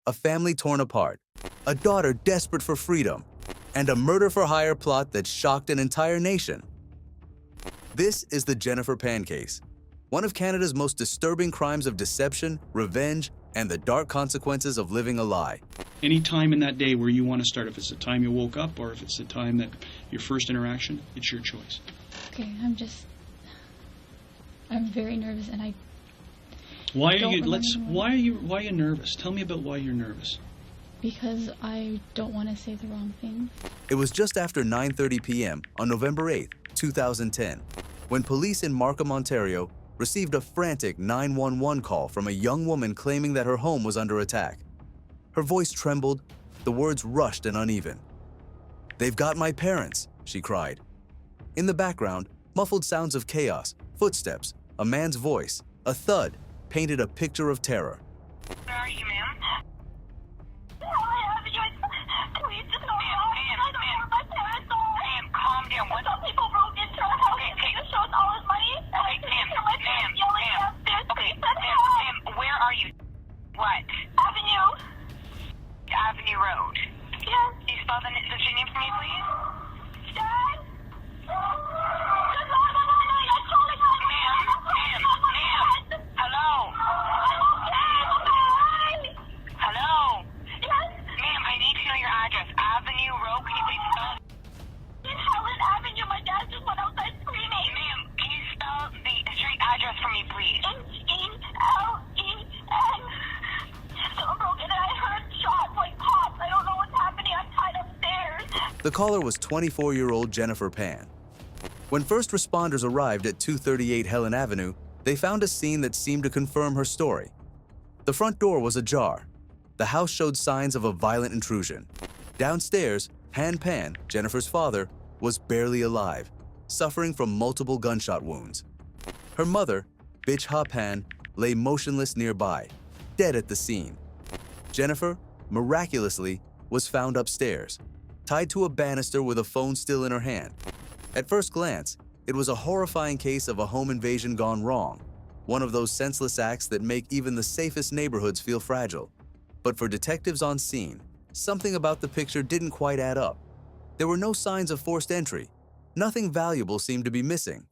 a family torn apart, a daughter desperate for freedom, and a murder-for-hire plot that shocked an entire nation. This is the Jennifer Pan case, one of Canada's most disturbing crimes of deception, revenge, and the dark consequences of living a lie. Any time in that day where you want to start, if it's the time you woke up or if it's the time that your first interaction, it's your choice. Okay, I'm very nervous, and Why are you nervous? Tell me about why you're nervous. because I don't want to say the wrong thing. It was just after 9:30 p.m. on November 8, 2010, when police in Markham, Ontario, received a frantic 911 call from a young woman claiming that her home was under attack. Her voice trembled, the words rushed and uneven. "They've got my parents," she cried. In the background, muffled sounds of chaos, footsteps, a man's voice, a thud, painted a picture of terror. Where are you, ma'am? Ma'am, calm down. What? Some people broke into our house and took us all his money. Ma'am, where are you? What? Avenue Road. Yes. Can you spell the name for me, please? Dad? Ma'am. Hello? Hello? Yes? Ma'am, I need to know your address. Avenue Road, can you please spell it? In Helen Avenue, my dad just went outside screaming. Ma'am, can you spell the street address for me, please? H-E-L-E-N. Someone broke in and I heard shots like pops. I don't know what's happening. I'm tied upstairs. The caller was 24-year-old Jennifer Pan. When first responders arrived at 238 Helen Avenue, they found a scene that seemed to confirm her story. The front door was ajar. The house showed signs of a violent intrusion. Downstairs, Han Pan, Jennifer's father, was barely alive, suffering from multiple gunshot wounds. Her mother, Bitch Ha Pan, lay motionless nearby, dead at the scene. Jennifer, miraculously, was found upstairs, tied to a banister with a phone still in her hand. At first glance, it was a horrifying case of a home invasion gone wrong, one of those senseless acts that make even the safest neighborhoods feel fragile. But for detectives on scene, something about the picture didn't quite add up. There were no signs of forced entry. Nothing valuable seemed to be missing.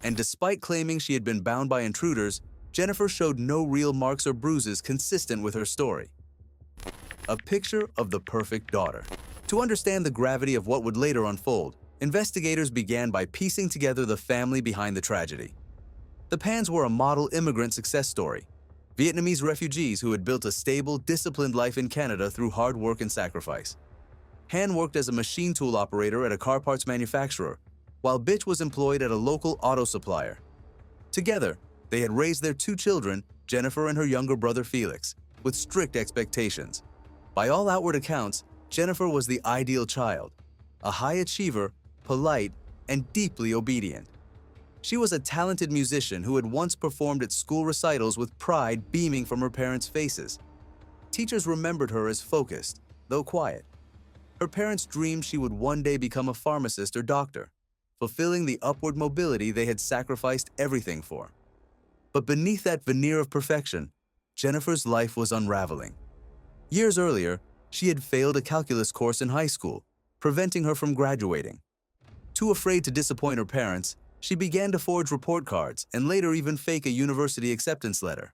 And despite claiming she had been bound by intruders, Jennifer showed no real marks or bruises consistent with her story. A picture of the perfect daughter. To understand the gravity of what would later unfold, investigators began by piecing together the family behind the tragedy. The Pans were a model immigrant success story. Vietnamese refugees who had built a stable, disciplined life in Canada through hard work and sacrifice. Han worked as a machine tool operator at a car parts manufacturer, while Bitch was employed at a local auto supplier. Together, they had raised their two children, Jennifer and her younger brother Felix, with strict expectations. By all outward accounts, Jennifer was the ideal child, a high achiever, polite, and deeply obedient. She was a talented musician who had once performed at school recitals with pride beaming from her parents' faces. Teachers remembered her as focused, though quiet. Her parents dreamed she would one day become a pharmacist or doctor, fulfilling the upward mobility they had sacrificed everything for. But beneath that veneer of perfection, Jennifer's life was unraveling. Years earlier, she had failed a calculus course in high school, preventing her from graduating. Too afraid to disappoint her parents, she began to forge report cards and later even fake a university acceptance letter.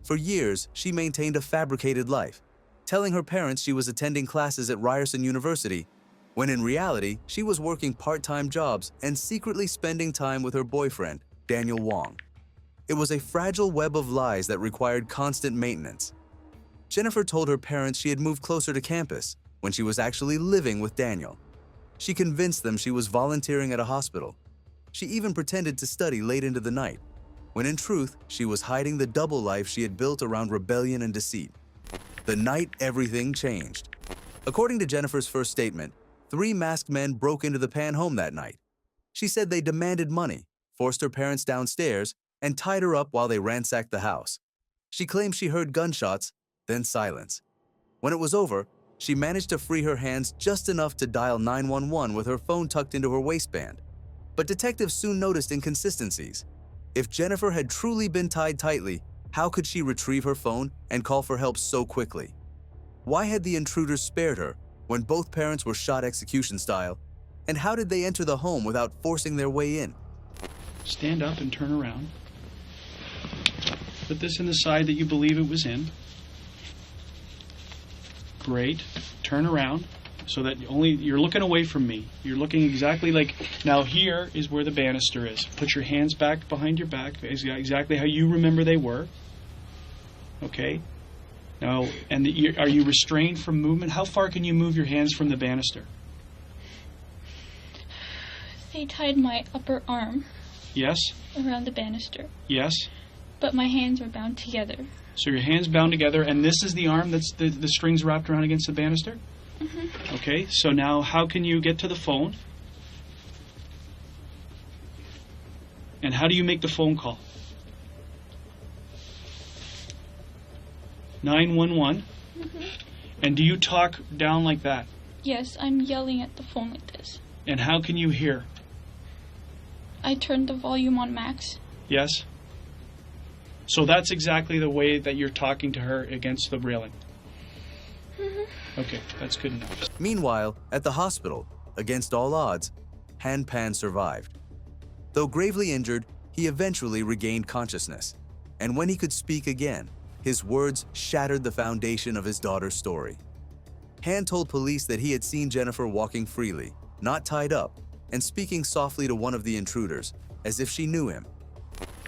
For years, she maintained a fabricated life, telling her parents she was attending classes at Ryerson University, when in reality, she was working part-time jobs and secretly spending time with her boyfriend, Daniel Wong. It was a fragile web of lies that required constant maintenance. Jennifer told her parents she had moved closer to campus when she was actually living with Daniel. She convinced them she was volunteering at a hospital. She even pretended to study late into the night, when in truth, she was hiding the double life she had built around rebellion and deceit. The night everything changed. According to Jennifer's first statement, 3 masked men broke into the Pan home that night. She said they demanded money, forced her parents downstairs, and tied her up while they ransacked the house. She claimed she heard gunshots, then silence. When it was over, she managed to free her hands just enough to dial 911 with her phone tucked into her waistband. But detectives soon noticed inconsistencies. If Jennifer had truly been tied tightly, how could she retrieve her phone and call for help so quickly? Why had the intruders spared her when both parents were shot execution style? And how did they enter the home without forcing their way in? Stand up and turn around. Put this in the side that you believe it was in. Great. Turn around so that you're looking away from me. You're looking exactly like, now here is where the banister is. Put your hands back behind your back, exactly how you remember they were. Okay? Now, and are you restrained from movement? How far can you move your hands from the banister? They tied my upper arm Yes? around the banister, Yes? but my hands were bound together. So your hands bound together, and this is the arm that's the strings wrapped around against the banister? Mm-hmm. Okay, so now how can you get to the phone? And how do you make the phone call? 911. Mm-hmm. And do you talk down like that? Yes, I'm yelling at the phone like this. And how can you hear? I turned the volume on max. Yes? So that's exactly the way that you're talking to her against the railing. Mm-hmm. Okay, that's good enough. Meanwhile, at the hospital, against all odds, Han Pan survived. Though gravely injured, he eventually regained consciousness. And when he could speak again, his words shattered the foundation of his daughter's story. Han told police that he had seen Jennifer walking freely, not tied up, and speaking softly to one of the intruders, as if she knew him.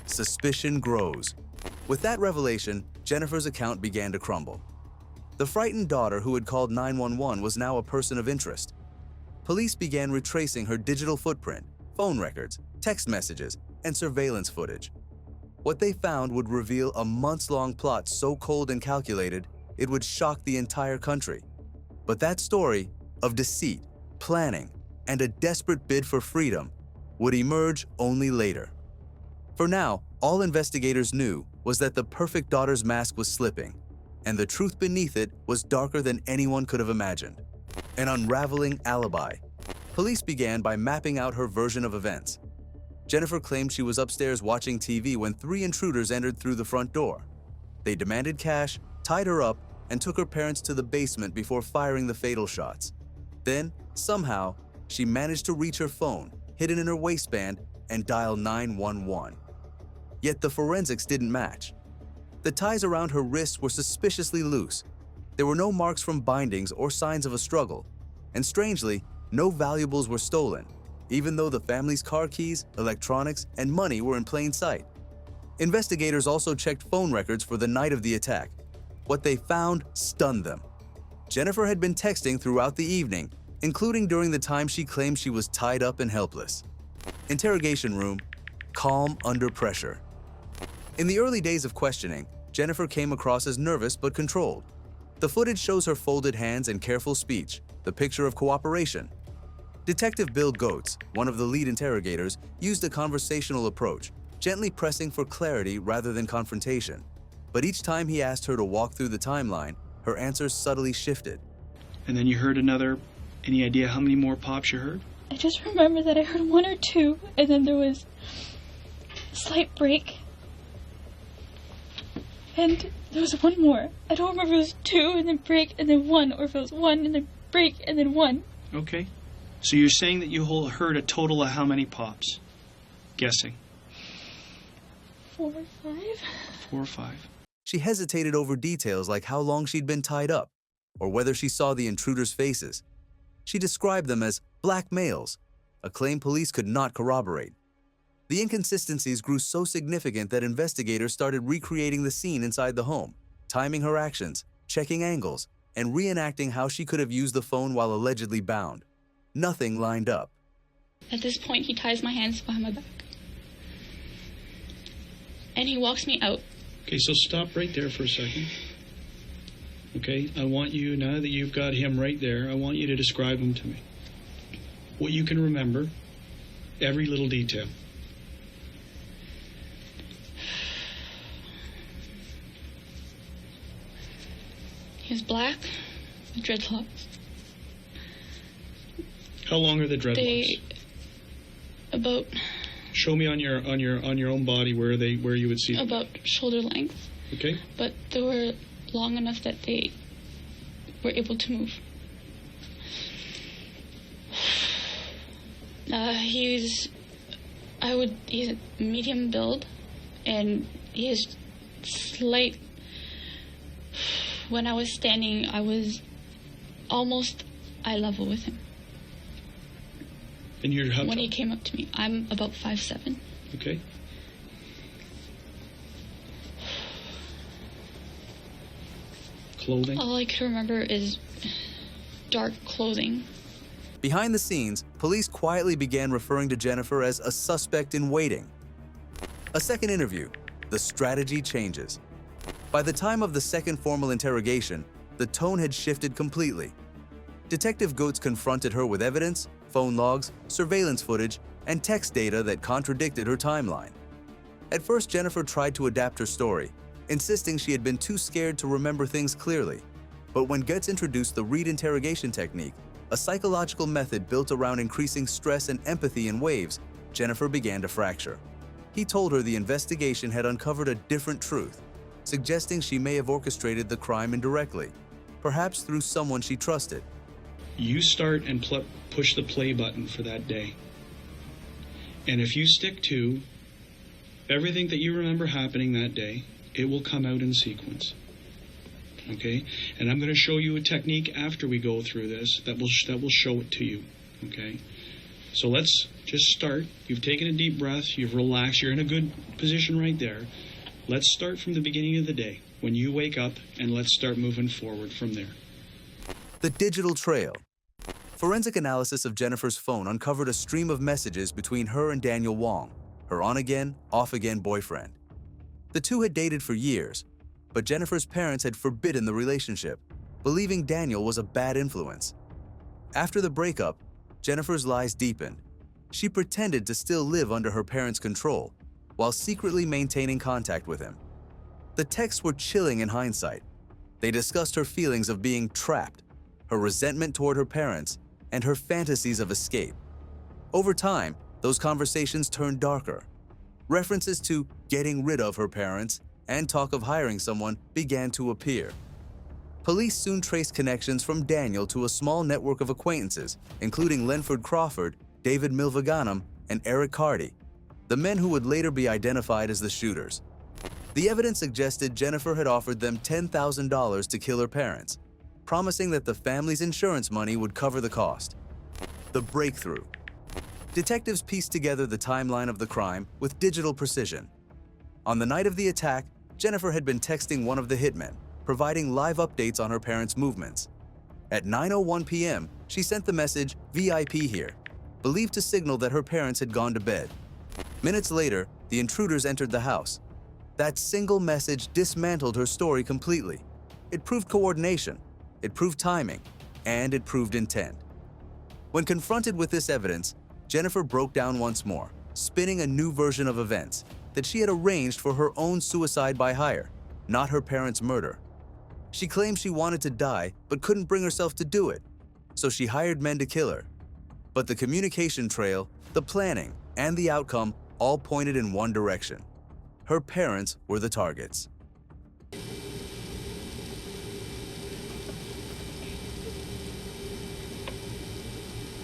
Suspicion grows. With that revelation, Jennifer's account began to crumble. The frightened daughter who had called 911 was now a person of interest. Police began retracing her digital footprint, phone records, text messages, and surveillance footage. What they found would reveal a months-long plot so cold and calculated, it would shock the entire country. But that story of deceit, planning, and a desperate bid for freedom would emerge only later. For now, all investigators knew was that the perfect daughter's mask was slipping, and the truth beneath it was darker than anyone could have imagined. An unraveling alibi. Police began by mapping out her version of events. Jennifer claimed she was upstairs watching TV when 3 intruders entered through the front door. They demanded cash, tied her up, and took her parents to the basement before firing the fatal shots. Then, somehow, she managed to reach her phone, hidden in her waistband, and dial 911. Yet the forensics didn't match. The ties around her wrists were suspiciously loose. There were no marks from bindings or signs of a struggle. And strangely, no valuables were stolen, even though the family's car keys, electronics, and money were in plain sight. Investigators also checked phone records for the night of the attack. What they found stunned them. Jennifer had been texting throughout the evening, including during the time she claimed she was tied up and helpless. Interrogation room, calm under pressure. In the early days of questioning, Jennifer came across as nervous but controlled. The footage shows her folded hands and careful speech, the picture of cooperation. Detective Bill Goetz, one of the lead interrogators, used a conversational approach, gently pressing for clarity rather than confrontation. But each time he asked her to walk through the timeline, her answers subtly shifted. And then you heard any idea how many more pops you heard? I just remember that I heard 1 or 2, and then there was a slight break. And there was 1 more. I don't remember if it was 2 and then break and then 1, or if it was 1 and then break and then 1. Okay. So you're saying that you heard a total of how many pops? Guessing. 4 or 5? 4 or 5. She hesitated over details like how long she'd been tied up, or whether she saw the intruders' faces. She described them as black males, a claim police could not corroborate. The inconsistencies grew so significant that investigators started recreating the scene inside the home, timing her actions, checking angles, and reenacting how she could have used the phone while allegedly bound. Nothing lined up. At this point, he ties my hands behind my back. And he walks me out. Okay, so stop right there for a second. Okay, I want you, now that you've got him right there, I want you to describe him to me. What you can remember, every little detail. He was black, with dreadlocks. How long are the dreadlocks? About Show me on your own body where you would see them. about shoulder length. Okay. But they were long enough that they were able to move. He's medium build, and he is slight. When I was standing, I was almost eye level with him. And you're how When tall? he came up to me, I'm about 5'7". Okay. Clothing? All I can remember is dark clothing. Behind the scenes, police quietly began referring to Jennifer as a suspect in waiting. A second interview, the strategy changes. By the time of the second formal interrogation, the tone had shifted completely. Detective Goetz confronted her with evidence, phone logs, surveillance footage, and text data that contradicted her timeline. At first, Jennifer tried to adapt her story, insisting she had been too scared to remember things clearly. But when Goetz introduced the Reed interrogation technique, a psychological method built around increasing stress and empathy in waves, Jennifer began to fracture. He told her the investigation had uncovered a different truth, suggesting she may have orchestrated the crime indirectly, perhaps through someone she trusted. You start and push the play button for that day. And if you stick to everything that you remember happening that day, it will come out in sequence. Okay? And I'm going to show you a technique after we go through this that will show it to you. Okay? So let's just start. You've taken a deep breath. You've relaxed. You're in a good position right there. Let's start from the beginning of the day, when you wake up, and let's start moving forward from there. The digital trail. Forensic analysis of Jennifer's phone uncovered a stream of messages between her and Daniel Wong, her on-again, off-again boyfriend. The two had dated for years, but Jennifer's parents had forbidden the relationship, believing Daniel was a bad influence. After the breakup, Jennifer's lies deepened. She pretended to still live under her parents' control, while secretly maintaining contact with him. The texts were chilling in hindsight. They discussed her feelings of being trapped, her resentment toward her parents, and her fantasies of escape. Over time, those conversations turned darker. References to getting rid of her parents and talk of hiring someone began to appear. Police soon traced connections from Daniel to a small network of acquaintances, including Lenford Crawford, David Milvaganam, and Eric Carty, the men who would later be identified as the shooters. The evidence suggested Jennifer had offered them $10,000 to kill her parents, promising that the family's insurance money would cover the cost. The breakthrough. Detectives pieced together the timeline of the crime with digital precision. On the night of the attack, Jennifer had been texting one of the hitmen, providing live updates on her parents' movements. At 9:01 p.m., she sent the message, "VIP here," believed to signal that her parents had gone to bed. Minutes later, the intruders entered the house. That single message dismantled her story completely. It proved coordination, it proved timing, and it proved intent. When confronted with this evidence, Jennifer broke down once more, spinning a new version of events that she had arranged for her own suicide by hire, not her parents' murder. She claimed she wanted to die but couldn't bring herself to do it, so she hired men to kill her. But the communication trail, the planning, and the outcome all pointed in one direction. Her parents were the targets.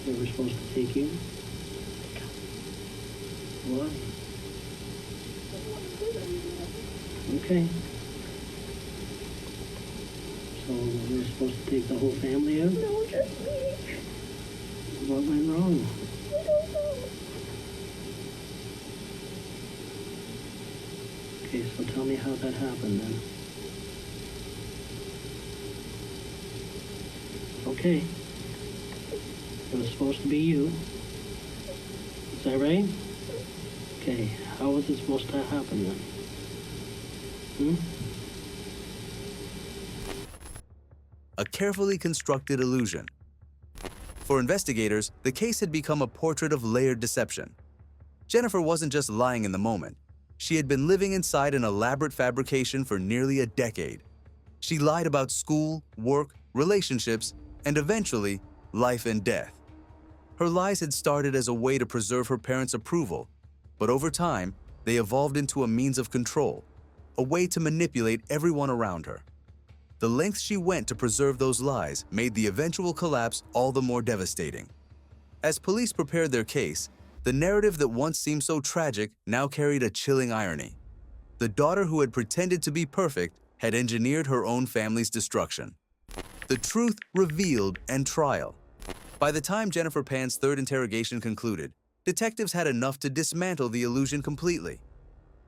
They were supposed to take you? Why? Okay. So we were supposed to take the whole family out? No, just me. What went wrong? I don't know. Okay, so tell me how that happened then. Okay. It was supposed to be you. Is that right? Okay, how was it supposed to happen then? A carefully constructed illusion. For investigators, the case had become a portrait of layered deception. Jennifer wasn't just lying in the moment. She had been living inside an elaborate fabrication for nearly a decade. She lied about school, work, relationships, and eventually, life and death. Her lies had started as a way to preserve her parents' approval, but over time, they evolved into a means of control, a way to manipulate everyone around her. The lengths she went to preserve those lies made the eventual collapse all the more devastating. As police prepared their case, the narrative that once seemed so tragic now carried a chilling irony. The daughter who had pretended to be perfect had engineered her own family's destruction. The truth revealed and trial. By the time Jennifer Pan's third interrogation concluded, detectives had enough to dismantle the illusion completely.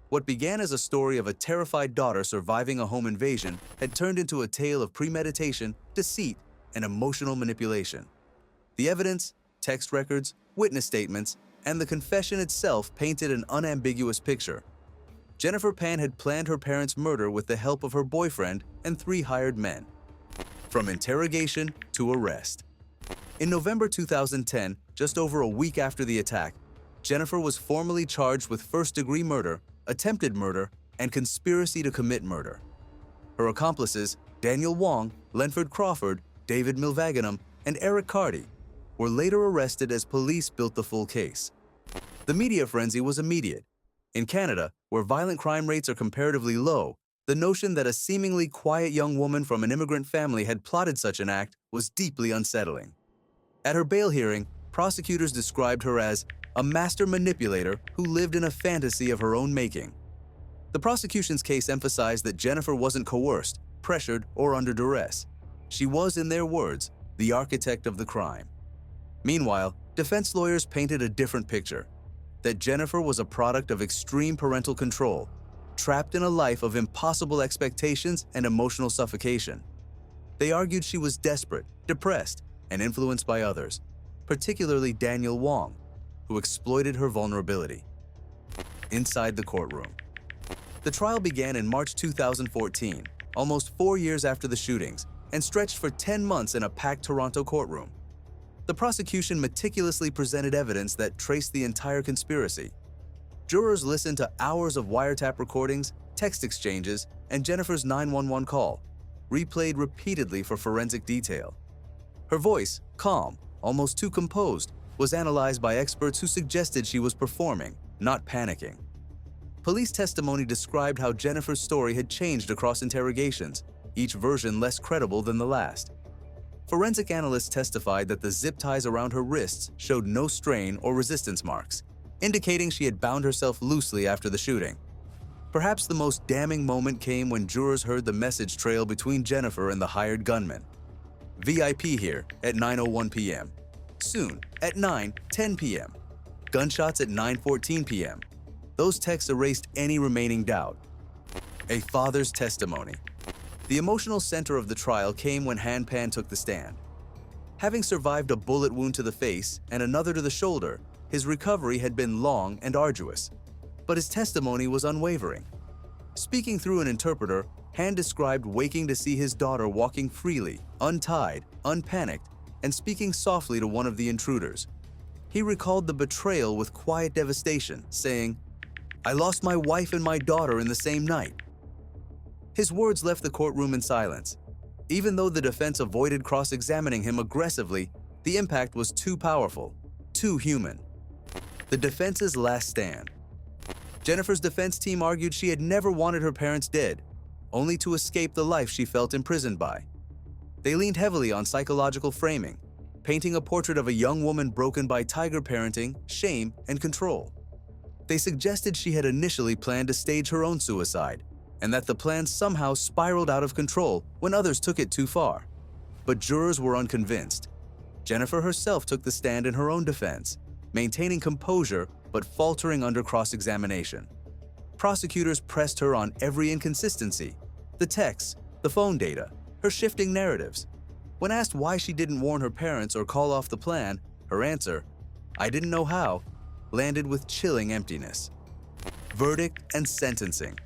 What began as a story of a terrified daughter surviving a home invasion had turned into a tale of premeditation, deceit, and emotional manipulation. The evidence, text records, witness statements, and the confession itself painted an unambiguous picture. Jennifer Pan had planned her parents' murder with the help of her boyfriend and 3 hired men. From interrogation to arrest. In November 2010, just over a week after the attack, Jennifer was formally charged with first-degree murder, attempted murder, and conspiracy to commit murder. Her accomplices, Daniel Wong, Lenford Crawford, David Milvaganam, and Eric Carty, were later arrested as police built the full case. The media frenzy was immediate. In Canada, where violent crime rates are comparatively low, the notion that a seemingly quiet young woman from an immigrant family had plotted such an act was deeply unsettling. At her bail hearing, prosecutors described her as a master manipulator who lived in a fantasy of her own making. The prosecution's case emphasized that Jennifer wasn't coerced, pressured, or under duress. She was, in their words, the architect of the crime. Meanwhile, defense lawyers painted a different picture, that Jennifer was a product of extreme parental control, trapped in a life of impossible expectations and emotional suffocation. They argued she was desperate, depressed, and influenced by others, particularly Daniel Wong, who exploited her vulnerability. Inside the courtroom. The trial began in March 2014, almost 4 years after the shootings, and stretched for 10 months in a packed Toronto courtroom. The prosecution meticulously presented evidence that traced the entire conspiracy. Jurors listened to hours of wiretap recordings, text exchanges, and Jennifer's 911 call, replayed repeatedly for forensic detail. Her voice, calm, almost too composed, was analyzed by experts who suggested she was performing, not panicking. Police testimony described how Jennifer's story had changed across interrogations, each version less credible than the last. Forensic analysts testified that the zip ties around her wrists showed no strain or resistance marks, indicating she had bound herself loosely after the shooting. Perhaps the most damning moment came when jurors heard the message trail between Jennifer and the hired gunman. VIP here at 9:01 p.m. Soon at 9:10 p.m. Gunshots at 9:14 p.m. Those texts erased any remaining doubt. A father's testimony. The emotional center of the trial came when Han Pan took the stand. Having survived a bullet wound to the face and another to the shoulder, his recovery had been long and arduous, but his testimony was unwavering. Speaking through an interpreter, Han described waking to see his daughter walking freely, untied, unpanicked, and speaking softly to one of the intruders. He recalled the betrayal with quiet devastation, saying, "I lost my wife and my daughter in the same night." His words left the courtroom in silence. Even though the defense avoided cross-examining him aggressively, the impact was too powerful, too human. The defense's last stand. Jennifer's defense team argued she had never wanted her parents dead, only to escape the life she felt imprisoned by. They leaned heavily on psychological framing, painting a portrait of a young woman broken by tiger parenting, shame, and control. They suggested she had initially planned to stage her own suicide, and that the plan somehow spiraled out of control when others took it too far. But jurors were unconvinced. Jennifer herself took the stand in her own defense, maintaining composure but faltering under cross-examination. Prosecutors pressed her on every inconsistency, the texts, the phone data, her shifting narratives. When asked why she didn't warn her parents or call off the plan, her answer, "I didn't know how," landed with chilling emptiness. Verdict and sentencing.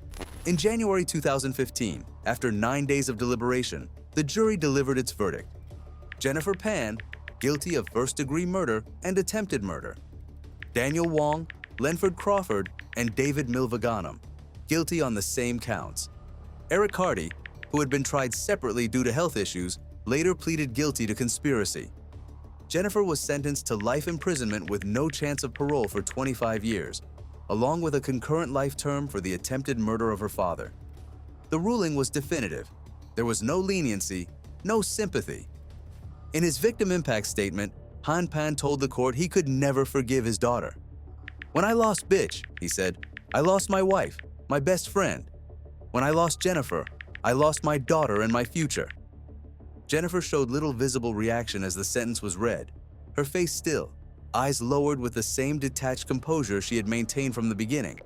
In January 2015, after 9 days of deliberation, the jury delivered its verdict. Jennifer Pan, guilty of first-degree murder and attempted murder. Daniel Wong, Lenford Crawford, and David Milvaganam, guilty on the same counts. Eric Carty, who had been tried separately due to health issues, later pleaded guilty to conspiracy. Jennifer was sentenced to life imprisonment with no chance of parole for 25 years, along with a concurrent life term for the attempted murder of her father. The ruling was definitive. There was no leniency, no sympathy. In his victim impact statement, Han Pan told the court he could never forgive his daughter. "When I lost Bitch," he said, "I lost my wife, my best friend. When I lost Jennifer, I lost my daughter and my future." Jennifer showed little visible reaction as the sentence was read, her face still, eyes lowered with the same detached composure she had maintained from the beginning.